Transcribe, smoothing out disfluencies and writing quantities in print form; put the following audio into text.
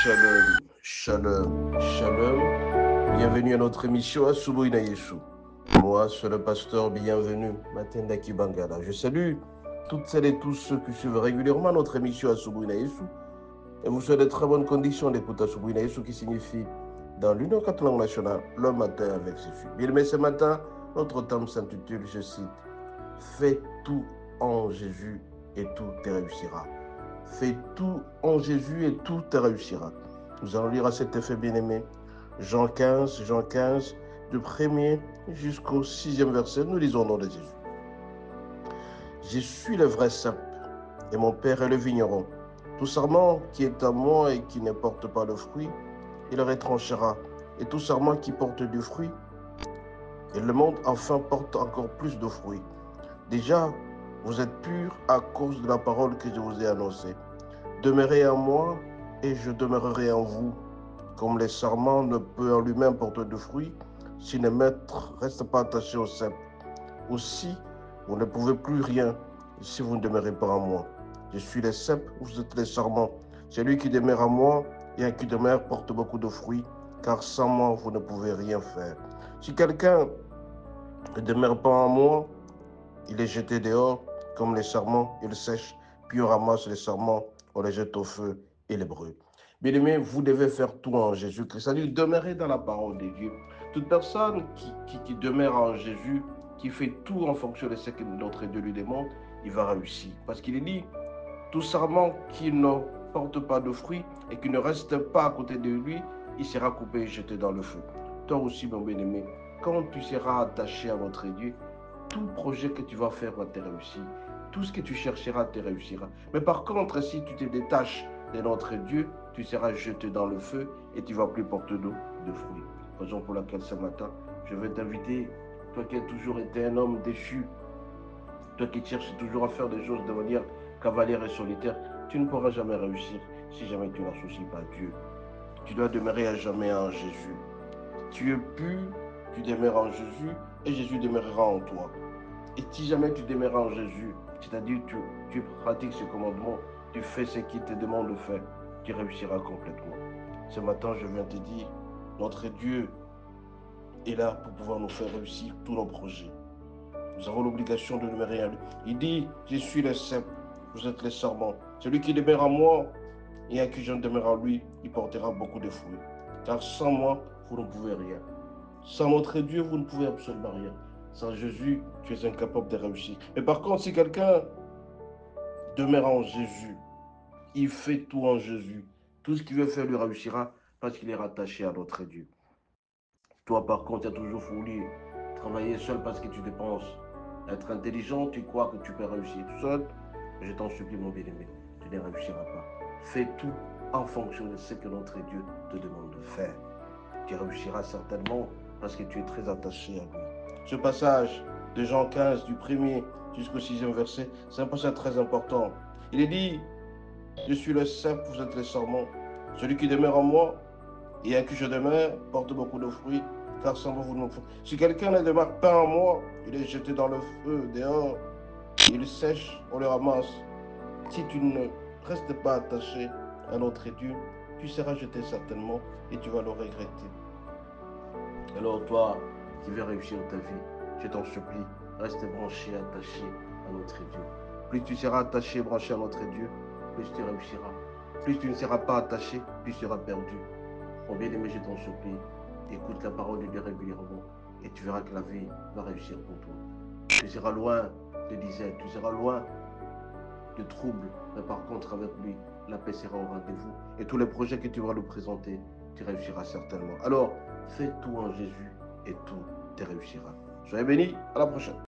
Shalom, shalom, shalom. Bienvenue à notre émission Asubuhi na Yesu. Moi, c'est le pasteur bienvenu, Matenda Kibangala. Je salue toutes celles et tous ceux qui suivent régulièrement notre émission Asubuhi na Yesu. Et vous souhaitez de très bonnes conditions d'écoute Asubuhi na Yesu, qui signifie dans l'Union catholique nationale, le matin avec ses filles. Bien aimé, ce matin, notre thème s'intitule, je cite, fais tout en Jésus et tout te réussira. Fais tout en Jésus et tout te réussira. Nous allons lire à cet effet bien-aimé Jean 15, du premier jusqu'au 6e verset. Nous lisons au nom de Jésus. Je suis le vrai cep et mon Père est le vigneron. Tout sarment qui est à moi et qui ne porte pas de fruit, il le retranchera. Et tout sarment qui porte du fruit, et le monde enfin porte encore plus de fruits. Déjà, vous êtes purs à cause de la parole que je vous ai annoncée. Demeurez en moi et je demeurerai en vous. Comme les sarments ne peut en lui-même porter de fruits, si le maître ne reste pas attaché au cep. Aussi, vous ne pouvez plus rien si vous ne demeurez pas en moi. Je suis le cep, vous êtes les sarments. Celui qui demeure en moi et un qui demeure porte beaucoup de fruits, car sans moi, vous ne pouvez rien faire. Si quelqu'un ne demeure pas en moi, il est jeté dehors comme les sarments, il sèche, puis on ramasse les sarments, on les jette au feu et les brûle. Bien-aimés, vous devez faire tout en Jésus-Christ, c'est-à-dire demeurer dans la parole de Dieu. Toute personne qui demeure en Jésus, qui fait tout en fonction de ce que notre Dieu lui demande, il va réussir. Parce qu'il est dit, tout sarment qui ne porte pas de fruits et qui ne reste pas à côté de lui, il sera coupé et jeté dans le feu. Toi aussi, mon bien-aimé, quand tu seras attaché à notre Dieu, tout projet que tu vas faire va te réussir. Tout ce que tu chercheras te réussira. Mais par contre, si tu te détaches de notre Dieu, tu seras jeté dans le feu et tu ne vas plus porter de fruits. Raison pour laquelle ce matin, je vais t'inviter, toi qui as toujours été un homme déchu, toi qui cherches toujours à faire des choses de manière cavalière et solitaire, tu ne pourras jamais réussir si jamais tu n'associes pas Dieu. Tu dois demeurer à jamais en Jésus. Tu es pur, tu demeures en Jésus et Jésus demeurera en toi. Et si jamais tu demeures en Jésus, c'est-à-dire tu pratiques ce commandement, tu fais ce qu'il te demande de faire, tu réussiras complètement. Ce matin, je viens te dire, notre Dieu est là pour pouvoir nous faire réussir tous nos projets. Nous avons l'obligation de demeurer en lui. Il dit, je suis le cep, vous êtes les sarments. Celui qui demeure en moi et à qui je demeure en lui, il portera beaucoup de fruits. Car sans moi, vous ne pouvez rien. Sans notre Dieu, vous ne pouvez absolument rien. Sans Jésus, tu es incapable de réussir. Mais par contre, si quelqu'un demeure en Jésus, il fait tout en Jésus, tout ce qu'il veut faire lui réussira parce qu'il est rattaché à notre Dieu. Toi, par contre, tu as toujours voulu travailler seul parce que tu dépenses. Être intelligent, tu crois que tu peux réussir tout seul. Je t'en supplie, mon bien-aimé, tu ne réussiras pas. Fais tout en fonction de ce que notre Dieu te demande de faire. Tu réussiras certainement parce que tu es très attaché à lui. Ce passage de Jean 15, du 1er jusqu'au 6e verset, c'est un passage très important. Il est dit, je suis le cep, vous êtes les sarments. Celui qui demeure en moi et à qui je demeure porte beaucoup de fruits, car sans moi vous ne me faites. Si quelqu'un ne demeure pas en moi, il est jeté dans le feu, dehors, il sèche, on le ramasse. Si tu ne restes pas attaché à notre Dieu, tu seras jeté certainement et tu vas le regretter. Alors toi qui veux réussir ta vie, je t'en supplie, reste branché, attaché à notre Dieu. Plus tu seras attaché, branché à notre Dieu, plus tu réussiras. Plus tu ne seras pas attaché, plus tu seras perdu. Mon bien-aimé, je t'en supplie, écoute la parole de Dieu régulièrement et tu verras que la vie va réussir pour toi. Tu seras loin de disette, tu seras loin de troubles, mais par contre avec lui, la paix sera au rendez-vous et tous les projets que tu vas lui présenter, tu réussiras certainement. Alors, fais tout en Jésus et tout te réussira. Soyez bénis, à la prochaine.